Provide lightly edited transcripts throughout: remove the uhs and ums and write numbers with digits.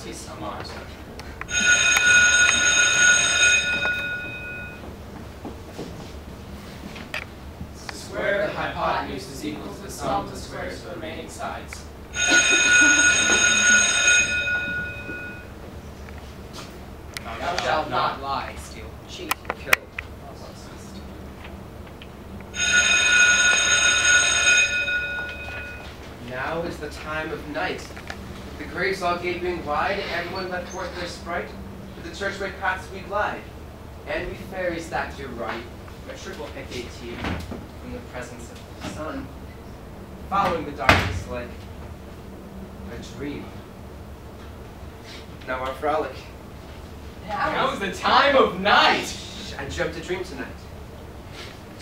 tis Ampersand. The square of the hypotenuse is equal to the sum of the squares of the remaining sides. Thou shalt not lie, steal, cheat, kill. Now is the time of night. The graves all gaping wide, everyone let forth their sprite. To the churchway paths we glide, and we fairies that do right, a triple hecate from the presence of the sun, following the darkness like a dream. Now our frolic. Now is the time of night! I dreamt a dream tonight.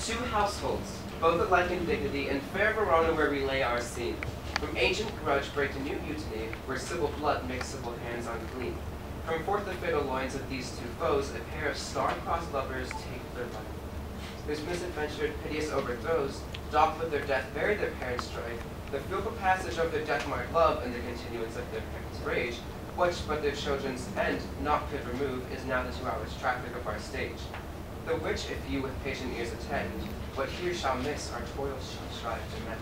Two households, both alike in dignity, and fair Verona where we lay our scene. From ancient grudge break to new mutiny, where civil blood makes civil hands unclean. From forth the fatal loins of these two foes, a pair of star-crossed lovers take their life. Whose misadventured, piteous overthrows, doth with their death bury their parents' strife, the fearful passage of their death-marked love, and the continuance of their parents' rage, which but their children's end naught could remove, is now the 2 hours traffic of our stage. The which, if you with patient ears attend, what here shall miss, our toils shall strive to mend.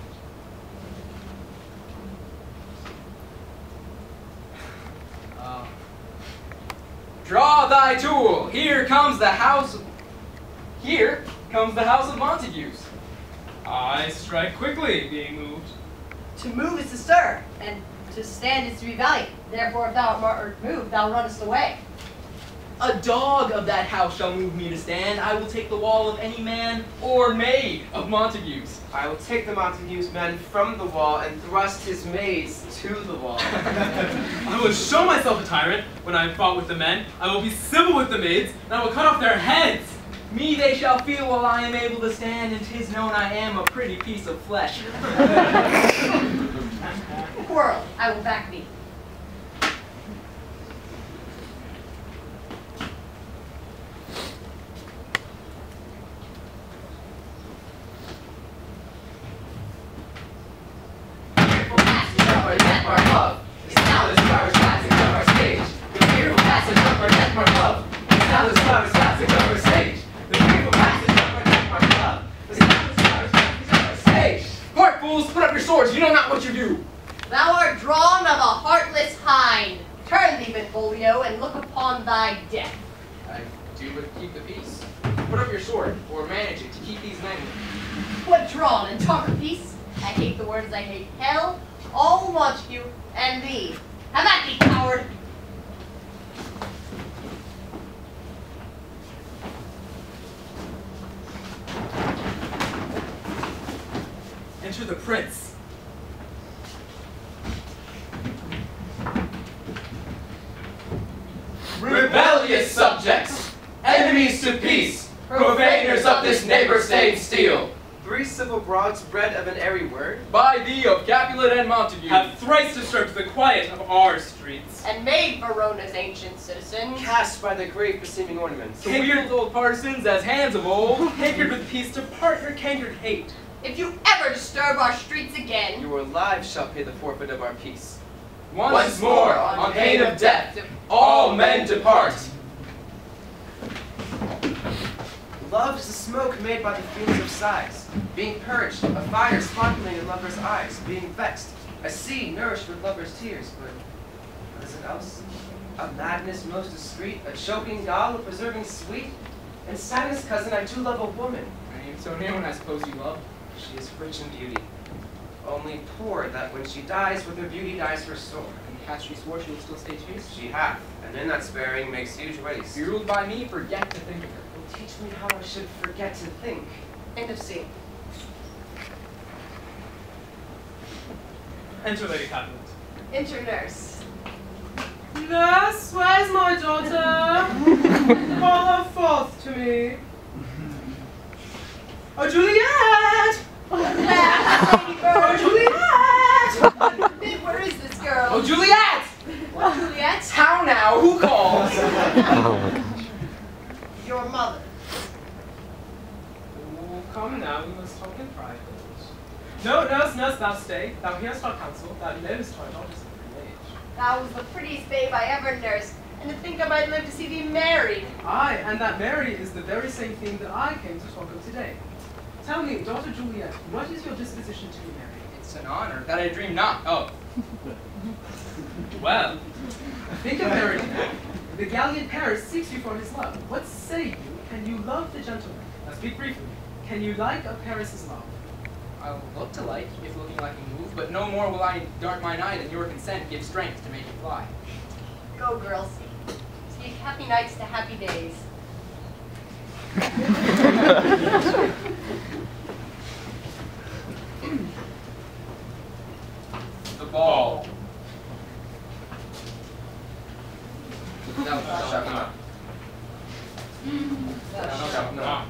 Draw thy tool! Here comes the house of Montagues. I strike quickly, being moved. To move is to stir, and to stand is to be valiant. Therefore, if thou art moved, thou runnest away. A dog of that house shall move me to stand. I will take the wall of any man or maid of Montagues. I will take the Montagues men from the wall and thrust his maids to the wall. I will show myself a tyrant when I have fought with the men. I will be civil with the maids, and I will cut off their heads. Me they shall feel while I am able to stand, and 'tis known I am a pretty piece of flesh. Quarrel, I will back thee. Hark, fools, put up your swords, you know not what you do. Thou art drawn of a heartless hind. Turn thee, Benvolio, and look upon thy death. I do but keep the peace. Put up your sword, or manage it to keep these men. What drawn and talk of peace? I hate the words, I hate hell, all Montague, and thee. Have at thee, coward! Enter the prince. Rebellious subjects, enemies to peace, profaners of this neighbor-stained steel, 3 civil broads bred of an airy word, by thee of Capulet and Montague, Have thrice disturbed the quiet of our streets. And made Verona's ancient citizens. cast by the grave beseeming ornaments. The weird old partisans as hands of old, Hankered with peace to part your cankered hate. If you ever disturb our streets again, Your lives shall pay the forfeit of our peace. once more, on pain of death, all men depart. Love is the smoke made by the fumes of sighs, being purged, a fire sparkling in lovers' eyes, being vexed, a sea nourished with lovers' tears, but what is it else? A madness most discreet, a choking gall, a preserving sweet, and sadness, cousin, I do love a woman. I am so near when I suppose you love. She is rich in beauty, only poor that when she dies, with her beauty dies her soul. And hath she swore she will still stay chaste? She hath, and in that sparing makes huge waste. Be ruled by me, forget to think of her. Teach me how I should forget to think. end of scene. Enter Lady Capulet. Enter nurse. Nurse, where's my daughter? Call her forth to me. Oh, Juliet! Oh, Juliet! Where is this girl? Oh, Juliet! What, Juliet? How now? Who calls? Oh my gosh. Your mother. Oh, come now, we must talk in private. No, nurse, thou stay. Thou hearest our counsel. Thou knowest our daughters of free age. Thou was the prettiest babe I ever nursed, and to think I might live to see thee married. Aye, and that Mary is the very same thing that I came to talk of today. Tell me, daughter Juliet, what is your disposition to be married? It's an honor that I dream not of. Well, Think of marriage. The gallant Paris seeks you for his love. What say you? Can you love the gentleman? Now speak briefly. Can you like of Paris's love? I'll look to like, if looking like a move, but no more will I dart mine eye than your consent give strength to make it fly. Go, girls. Speak happy nights to happy days. The ball. Thou shalt not. Thou shalt not.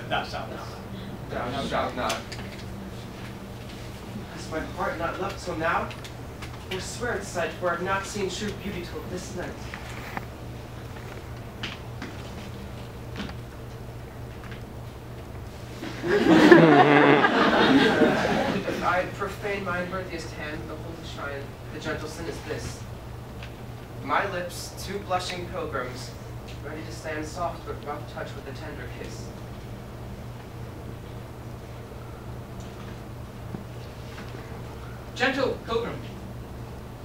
Thou shalt not. Thou shalt not. Has my heart not loved till now? Or swear at sight, for I've not seen true beauty till this night. If I profane my unworthiest hand, the holy shrine, the gentle sin is this. My lips, two blushing pilgrims, ready to stand soft but rough touch with a tender kiss. Gentle pilgrim,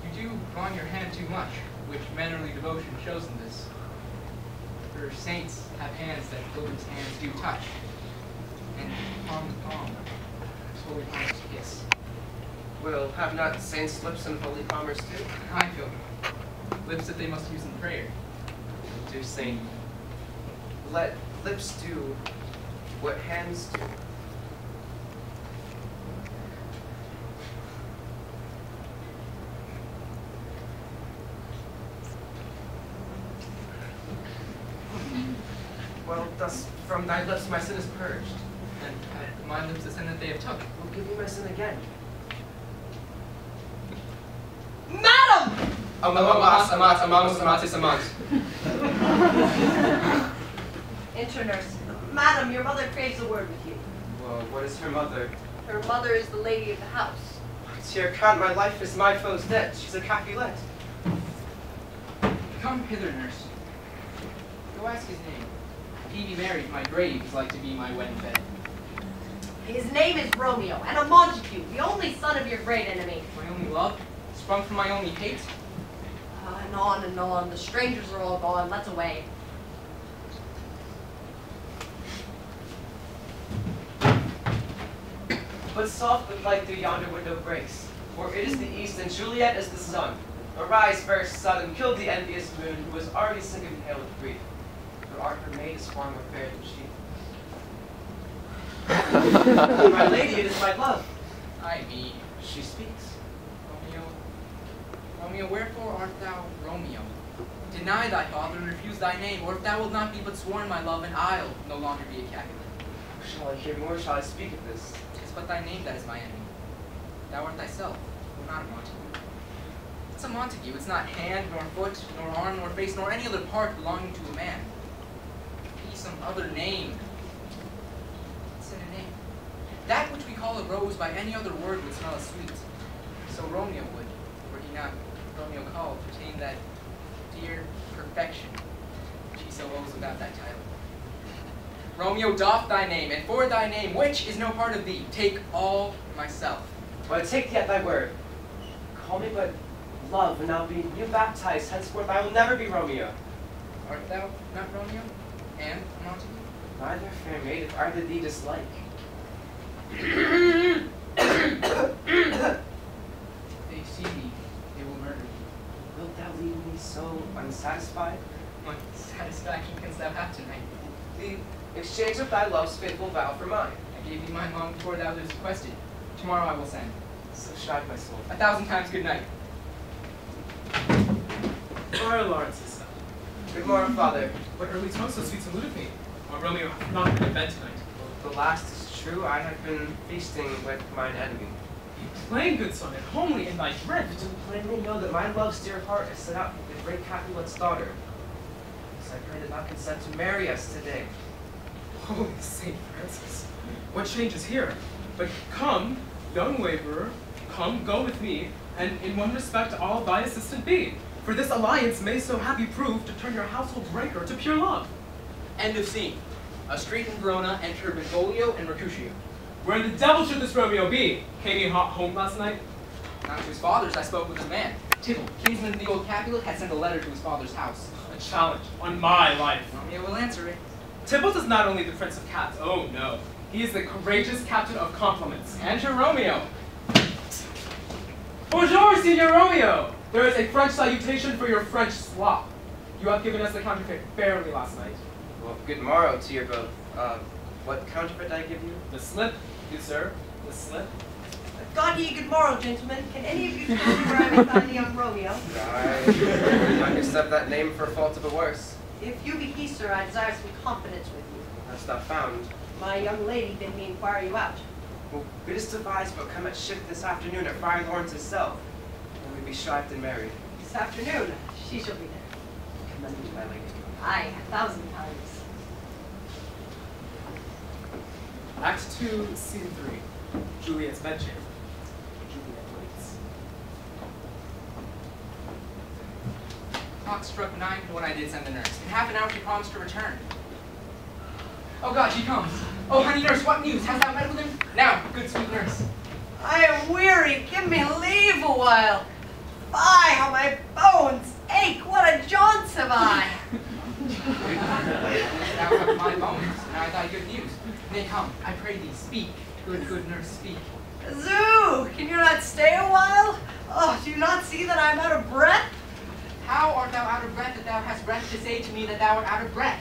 you do wrong your hand too much, which mannerly devotion shows in this. For saints have hands that pilgrims' hands do touch, and palm to palm, as holy palms kiss. Will have not saints' lips and holy commerce do? I pilgrim, lips that they must use in prayer. Dear saint, let lips do what hands do. Well, thus from thy lips my sin is purged. And at my lips the sin that they have took. Will give me my sin again. Madam! Enter nurse. Madam, your mother craves a word with you. Well, what is her mother? Her mother is the lady of the house. To your account, my life is my foe's debt. She's a Capulet. Come hither, nurse. Go ask his name. If he be married, my grave is like to be my wedding bed. His name is Romeo, and a Montague, the only son of your great enemy. My only love, sprung from my only hate. And on and on. The strangers are all gone. Let's away. But soft with light through yonder window breaks, for it is the east and Juliet is the sun. Arise, fair sun, and kill the envious moon, who is already sick and pale with grief. For art her maid is far more fair than she. My lady, it is my love. I mean, She speaks. Romeo. Romeo, wherefore art thou Romeo? Deny thy father and refuse thy name, or if thou wilt not be but sworn my love, and I'll no longer be a Capulet. Shall I hear more? Shall I speak of this? Tis but thy name that is my enemy. Thou art thyself, or not a Montague. What's a Montague? It's not hand, nor foot, nor arm, nor face, nor any other part belonging to a man. Be some other name. What's in a name? That which we call a rose by any other word would smell as sweet. So Romeo would, were he not Romeo called, retain that dear perfection which he so owes without that title. Romeo, doff thy name, and for thy name, which is no part of thee, take all myself. But take yet thy word. Call me but love, and I'll be new baptized. Henceforth I will never be Romeo. Art thou not Romeo, and a Montague? Neither, fair maid, if either thee dislike. They see thee, they will murder thee. Wilt thou leave me so unsatisfied? What satisfaction canst thou have tonight? The exchange of thy love's faithful vow for mine. I gave thee mine long before thou didst request it. Tomorrow I will send. So shod my soul. 1,000 times good night. Our Lawrence's son. Good morning, father. What early tone so sweet saluted me? While Romeo hath not been in bed tonight. The last is true. I have been feasting with mine enemy. Be plain, good son, and homely in thy thrift. To plainly know that my love's dear heart is set out with the great Capulet's daughter. So I pray that thou consent to marry us today. Holy Saint Francis, what change is here? But come, young waverer, come, go with me, and in one respect I'll thy assistant be. For this alliance may so happy prove to turn your household's rancor to pure love. End of scene. A street in Verona enter Benvolio and Mercutio. Where in the devil should this Romeo be? Came he home last night? Not to his father's, I spoke with his man. Tybalt, kinsman of the old Capulet, had sent a letter to his father's house. A challenge on my life. Romeo will answer it. Tybalt is not only the prince of cats, oh no. He is the courageous captain of compliments. Enter Romeo. Bonjour, Signor Romeo! There is a French salutation for your French slop. You have given us the counterfeit fairly last night. Well, good morrow to you both. What counterfeit did I give you? The slip, good sir, the slip. God ye good morrow, gentlemen. Can any of you tell me where I may find the young Romeo? I might accept that name for fault of a worse. If you be he, sir, I desire some confidence with you. Hast thou found? My young lady bid me inquire you out. Well, biddest advise but come at shift this afternoon at Friar Lawrence's cell. And we be shrived and married. This afternoon, she shall be there. Commend me to my lady. Aye, 1,000 times. Act 2, Scene 3. Juliet's bedchamber. Juliet waits. Clock struck 9 when I did send the nurse. In half an hour she promised to return. Oh God, she comes. Oh, honey nurse, what news? Hast thou met with him? Now, good sweet nurse. I am weary. Give me leave a while. Fie, how my bones ache. What a jaunts have I. Thou hast my bones, and I thy good news. Nay, come, I pray thee, speak. Good nurse, speak. Zoo, can you not stay a while? Oh, do you not see that I am out of breath? How art thou out of breath that thou hast breath to say to me that thou art out of breath?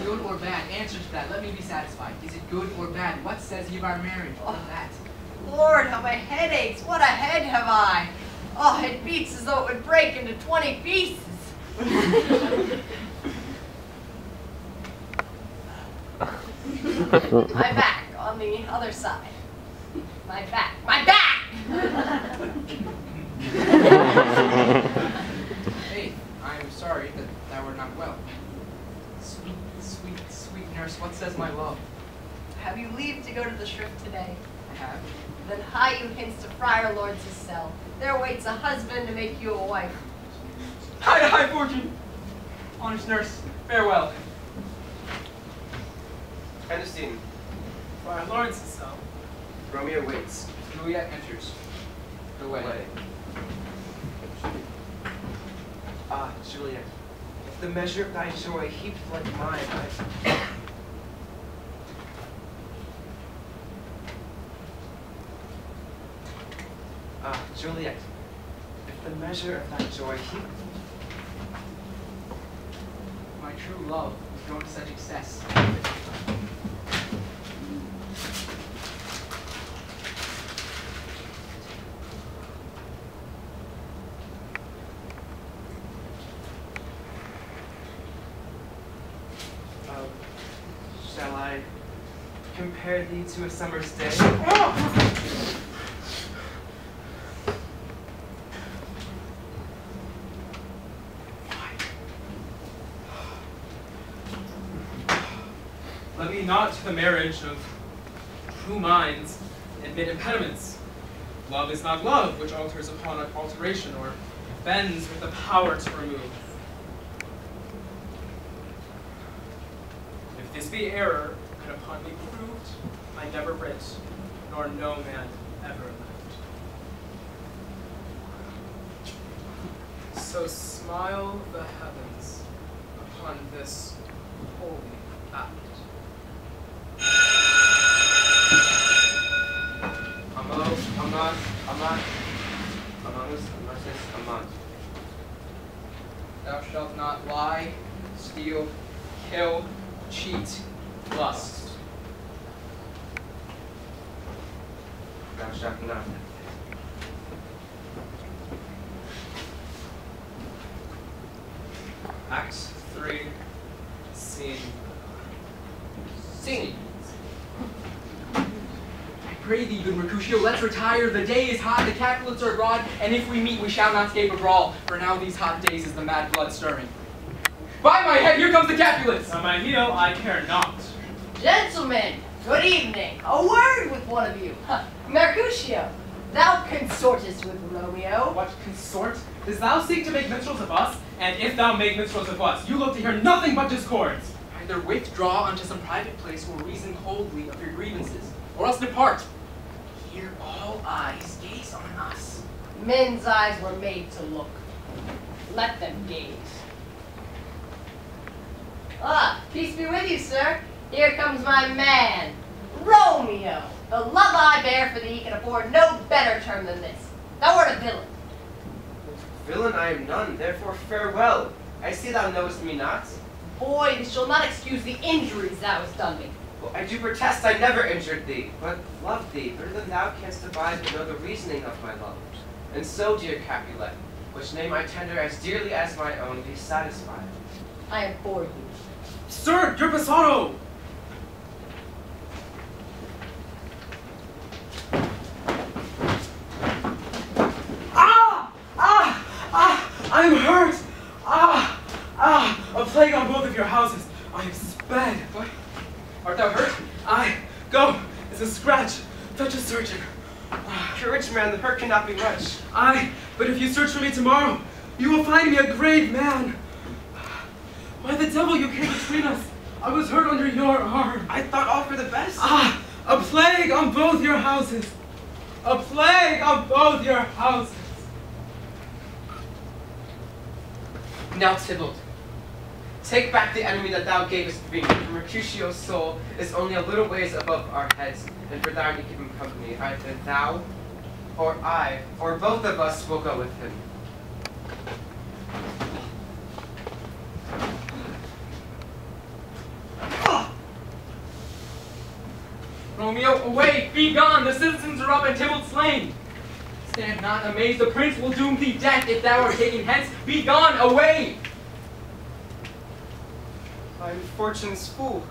Good or bad? Answer to that. Let me be satisfied. Is it good or bad? What says he of our marriage? All that. Lord, how my head aches. What a head have I. Oh, it beats as though it would break into 20 pieces. My back on the other side. My back. My back! Hey, I am sorry that thou art not well. Sweet, sweet, sweet nurse, what says my love? Have you leave to go to the shrift today? I have. Then hie you hence to Friar Lawrence's cell. There waits a husband to make you a wife. High to high fortune! Honest nurse, farewell. End of scene. Friar Lawrence's cell. Romeo waits. Juliet enters. The way. Ah, Juliet, if the measure of thy joy heaped like mine, Ah, Juliet, if the measure of thy joy heaped... My true love was grown to such excess. Shall I compare thee to a summer's day? Let me not to the marriage of true minds admit impediments. Love is not love, which alters upon alteration, or bends with the power to remove. If this be error, and upon me proved, I never writ, nor no man ever lived. So smile the heavens upon this holy act. Amant. Thou shalt not lie, steal, kill, cheat, lust. Thou shalt not. Act 3, Scene. Scene. I pray thee, good Mercutio, let's retire. The day is hot, the Capulets are abroad, and if we meet, we shall not escape a brawl. For now these hot days is the mad blood stirring. By my head, here comes the Capulets! On my heel, I care not. Gentlemen, good evening. A word with one of you. Mercutio, thou consortest with Romeo. What consort? Dost thou seek to make minstrels of us? And if thou make minstrels of us, you look to hear nothing but discords. Either withdraw unto some private place or reason coldly of your grievances, or else depart. Here all eyes gaze on us. Men's eyes were made to look. Let them gaze. Ah, peace be with you, sir. Here comes my man, Romeo. The love I bear for thee can afford no better term than this. Thou art a villain. Villain I am none, therefore farewell. I see thou knowest me not. Boy, this shall not excuse the injuries thou hast done me. Well, I do protest I never injured thee, but loved thee better than thou canst devise to know the reasoning of my love. And so, dear Capulet, which name I tender as dearly as my own, be satisfied. I abhor you. Sir, your Passado! I'm hurt! A plague on both of your houses. I am sped. What? Art thou hurt? Go. It's a scratch. Fetch a surgeon. Courage, man, the hurt cannot be much. But if you search for me tomorrow, you will find me a grave man. Why the devil you came between us? I was hurt under your arm. I thought all for the best. A plague on both your houses. A plague on both your houses. Now, Tybalt, take back the enemy that thou gavest me, for Mercutio's soul is only a little ways above our heads, and for thou to keep him company, either thou, or I, or both of us will go with him. Romeo, away! Be gone! The citizens are up and Tybalt slain! Stand not amazed, the prince will doom thee death if thou art taken hence. Be gone, away! I am fortune's fool.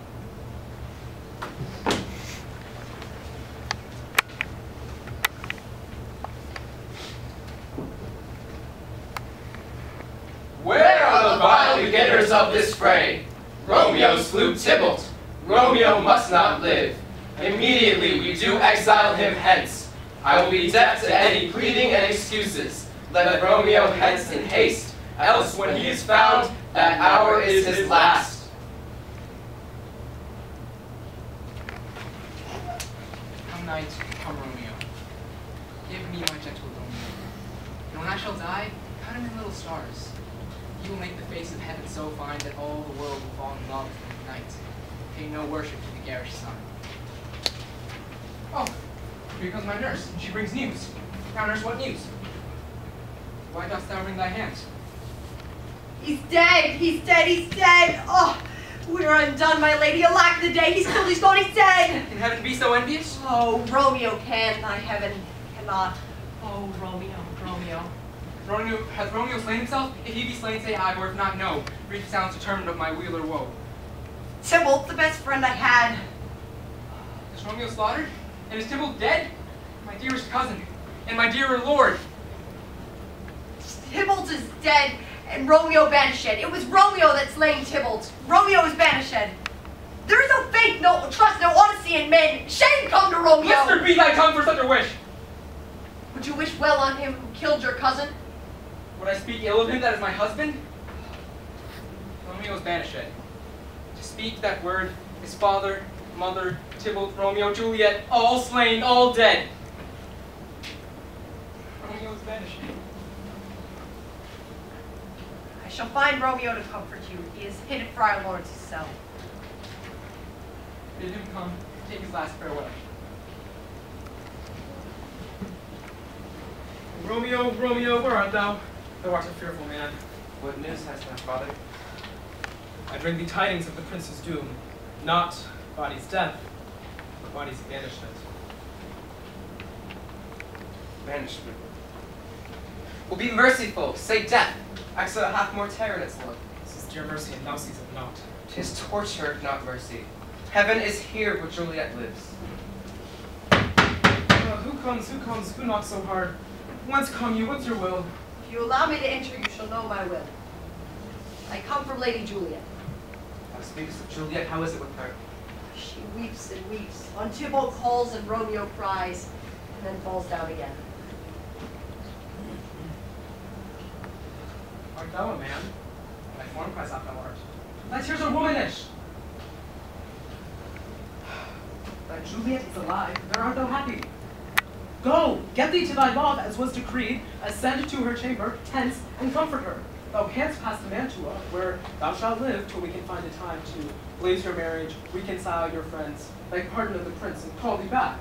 Where are the vile beginners of this fray? Romeo slew Tybalt. Romeo must not live. Immediately we do exile him hence. I will be deaf to any pleading and excuses. Let Romeo hence in haste, else when he is found, that hour is his last. Come night, come Romeo. Give me my gentle Romeo. And when I shall die, cut him in little stars. He will make the face of heaven so fine that all the world will fall in love with him tonight. Pay no worship to the garish sun. Oh, here comes my nurse, and she brings news. Now, nurse, what news? Why dost thou wring thy hands? He's dead! He's dead! He's dead! Oh, we are undone, my lady. Alack the day! He's killed! He's gone! He's dead! Can heaven be so envious? Oh, Romeo can, thy heaven cannot. Oh, Romeo, Romeo. Hath Romeo slain himself? If he be slain, say aye, or if not, no. Brief sounds determined of my weal or woe. Tybalt, the best friend I had. Is Romeo slaughtered? And is Tybalt dead? My dearest cousin, and my dearer lord. Tybalt is dead, and Romeo banished. It was Romeo that slain Tybalt. Romeo is banished. There is no faith, no trust, no honesty in men. Shame come to Romeo! Blistered be thy tongue for such a wish! Would you wish well on him who killed your cousin? Would I speak ill of him that is my husband? Romeo is banished. To speak that word, his father, mother, Tybalt, Romeo, Juliet, all slain, all dead. Romeo is banished. I shall find Romeo to comfort you. He is hid at Friar Lawrence's cell. Bid him come, take his last farewell. Romeo, Romeo, where art thou? Thou art a fearful man. What news hast thou, father? I bring thee tidings of the prince's doom. Not body's death, but body's banishment. Banishment. Well, be merciful, say death. Exile hath more terror in its look. This is dear mercy, and thou seest it not. 'Tis torture, not mercy. Heaven is here where Juliet lives. Who comes, who knocks so hard? Whence come you, what's your will? If you allow me to enter, you shall know my will. I come from Lady Juliet. Thou speakest of Juliet, how is it with her? She weeps and weeps. On Tybalt calls and Romeo cries, and then falls down again. Art thou a man? Thy form cries out thou art. Thy tears are womanish. That Juliet is alive, there art thou happy. Go, get thee to thy love, as was decreed, ascend to her chamber, hence, and comfort her. Thou canst pass the Mantua, where thou shalt live till we can find a time to blaze your marriage, reconcile your friends, beg pardon of the prince, and call thee back.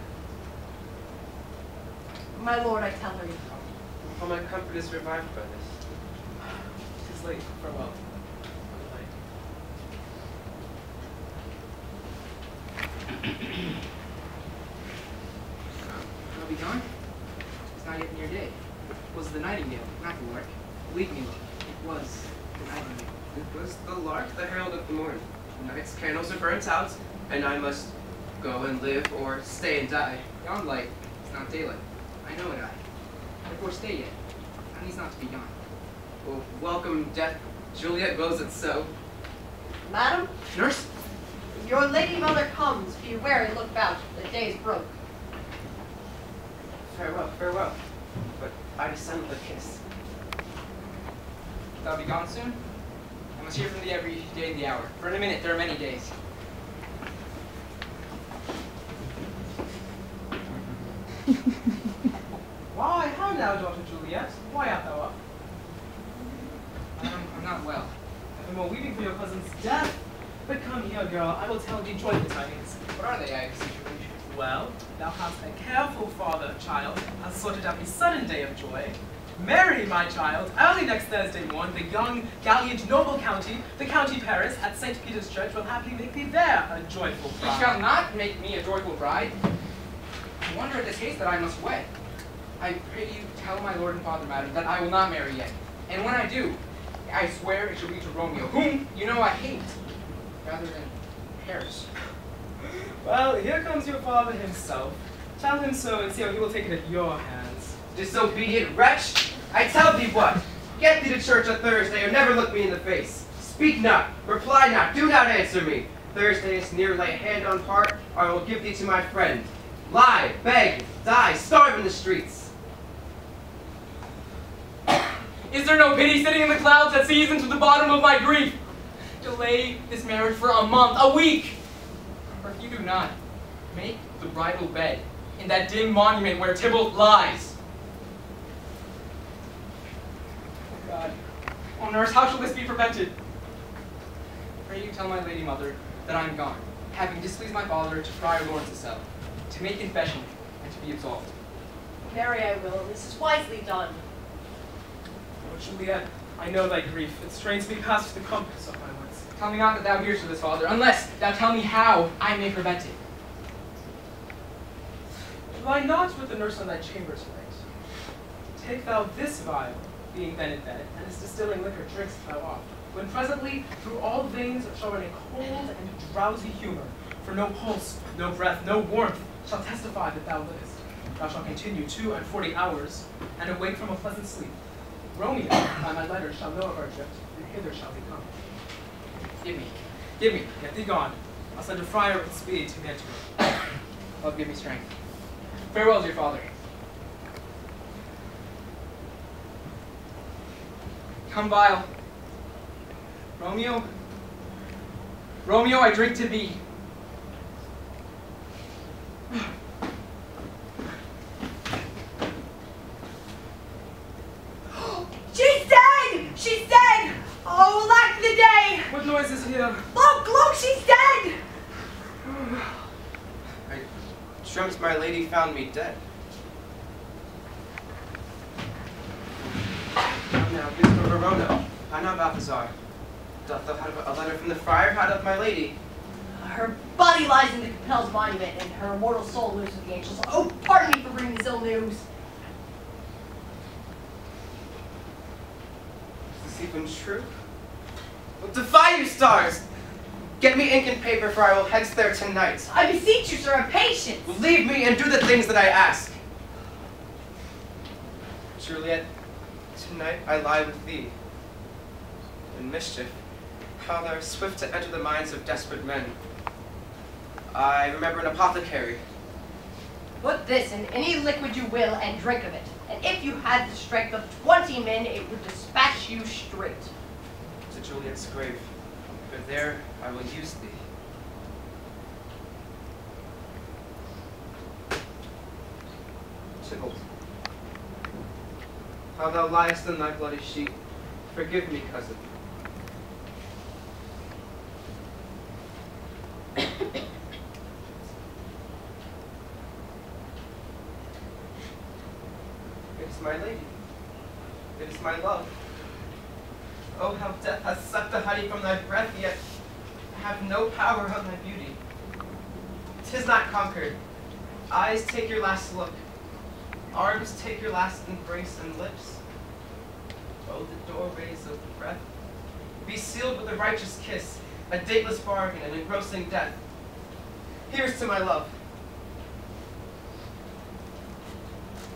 My lord, I tell her you come. Well, my comfort is revived by this. 'Tis late, farewell. I'll be gone. It's not yet near day. It was the nightingale, not the lark. Believe me, love, it was the nightingale. It was the lark, the herald of the morn. Night's candles are burnt out, and I must go and live or stay and die. Yon light is not daylight. I know it, I. Therefore stay yet. I needs not to be gone. Well, welcome death. Juliet wills it so. Madam, Nurse? your lady mother comes. Be wary, look about. The day is broke. Farewell, farewell. But I descend with a kiss. Thou be gone soon? I must hear from thee every day of the hour. For in a minute there are many days. Why, how now, daughter Juliet? Why art thou up? I'm not well. I've been more weeping for your cousin's death. But come here, girl, I will tell thee joyful tidings. What are they, I beseech you? Well, thou hast a careful father, child, has sorted out a sudden day of joy. Marry, my child, early next Thursday morn, the young, gallant, noble county, the county Paris, at St. Peter's Church, will happily make thee there a joyful Ye bride. shall not make me a joyful bride. I wonder at this haste that I must wed. I pray you tell my lord and father, madam, that I will not marry yet. And when I do, I swear it shall be to Romeo, whom you know I hate, rather than Paris. Well, here comes your father himself. Tell him so and see how he will take it at your hands. Disobedient wretch! I tell thee what! Get thee to church on Thursday, or never look me in the face. Speak not, reply not, do not answer me. Thursday is near, lay hand on heart, or I will give thee to my friend. Lie, beg, die, starve in the streets. Is there no pity sitting in the clouds that sees into the bottom of my grief? Delay this marriage for a month, a week! Or if you do not, make the bridal bed in that dim monument where Tybalt lies. Oh God. Oh nurse, how shall this be prevented? Pray you tell my lady mother that I am gone, having displeased my father to Friar Lawrence's cell, to make confession and to be absolved. Marry I will, and this is wisely done. Oh, Juliet, I know thy grief. It strains me past the compass of my wits. Tell me not that thou hearest of this, father, unless thou tell me how I may prevent it. Lie not with the nurse on thy chamber tonight. Take thou this vial, being then in bed, and this distilling liquor drinkst thou off, when presently through all veins shall run a cold and drowsy humor, for no pulse, no breath, no warmth shall testify that thou livest. Thou shalt continue 42 hours, and awake from a pleasant sleep. Romeo, by my letter, shall know of our drift, and hither shall he come. Give me. Get thee gone. I'll send a friar with speed to Mantua. Love, give me strength. Farewell, dear father. Come, vial. Romeo. Romeo, I drink to thee. She's dead! She's dead! Oh, lack the day! What noise is here? Look, look, she's dead! I dreamt my lady found me dead. Come now, please go Verona. How now, Balthazar? Doth thou have a letter from the friar? How doth my lady? Her body lies in the compelled monument, and her immortal soul lives with the angels. Oh, pardon me for bringing this ill news. Is this even true? Well, defy you, stars! Get me ink and paper, for I will hence there tonight. I beseech you, sir, have patience. Well, leave me and do the things that I ask. Juliet, tonight I lie with thee. In mischief, how thou art swift to enter the minds of desperate men. I remember an apothecary. Put this in any liquid you will and drink of it. And if you had the strength of 20 men, it would dispatch you straight. To Juliet's grave, for there I will use thee. Tybalt, how thou liest in thy bloody sheet, forgive me, cousin. It is my lady. It is my love. Oh, how death hath sucked the honey from thy breath, yet I have no power on thy beauty. 'Tis not conquered. Eyes, take your last look. Arms, take your last embrace, and lips. Oh, the doorways of breath. Be sealed with a righteous kiss, a dateless bargain, and engrossing death. Here's to my love.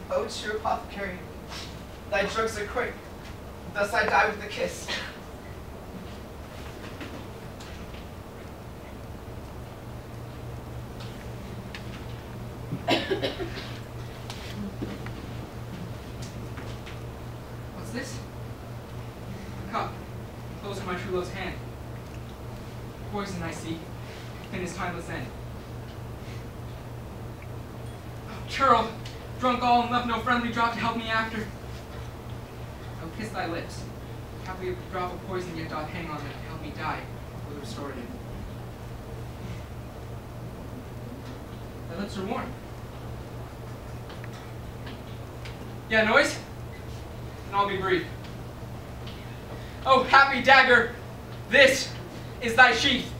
Oh, true apothecary, thy drugs are quick. Thus I die with a kiss. What's this? A cup, close to my true love's hand. Poison I seek, in his timeless end. Oh, churl, drunk all and left no friendly drop to help me after. I'll kiss thy lips. Happily a drop of poison yet doth hang on them to help me die with restorative. Thy lips are warm. Yeah, noise? And I'll be brief. Oh, happy dagger, this is thy sheath.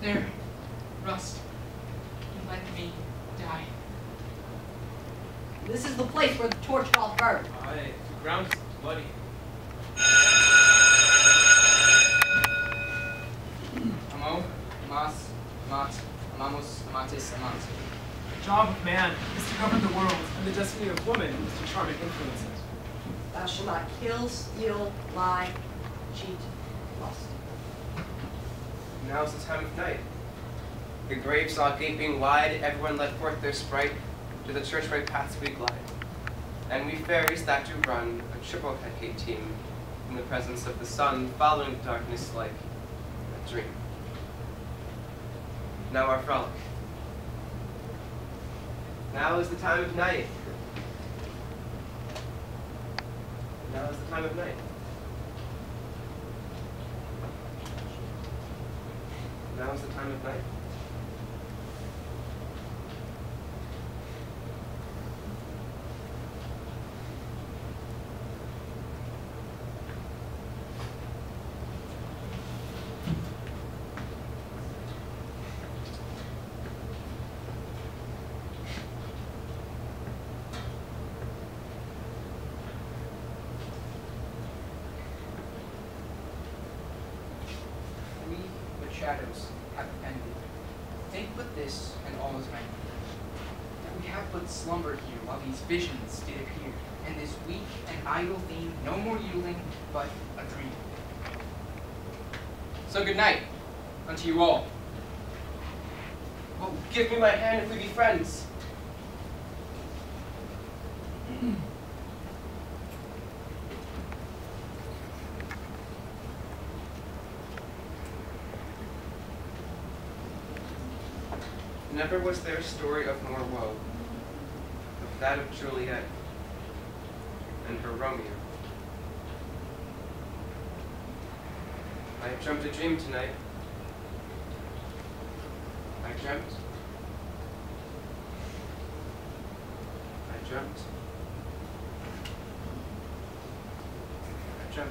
There, rust, and let me die. This is the place where the torch doth burn. Aye, the ground is bloody. Amo, amas, amat, amamos, amatis, amat. The job of man is to govern the world, and the destiny of woman is to charm and influence it. Thou shalt not kill, steal, lie, cheat, lust. Now's the time of night. The graves all gaping wide, everyone let forth their sprite, to the church-right paths we glide. And we fairies that do run a triple Hecate team, in the presence of the sun, following darkness like a dream. Now our frolic. Now is the time of night. Now is the time of night. Now is the time of night. We, the shadows, have ended. Think but this, and all is right. That we have but slumbered here while these visions did appear, and this weak and idle theme no more yielding, but a dream. So good night unto you all. Oh, give me my hand if we be friends. Never was there a story of more woe, of that of Juliet and her Romeo. I have dreamt a dream tonight. I dreamt. I dreamt. I dreamt.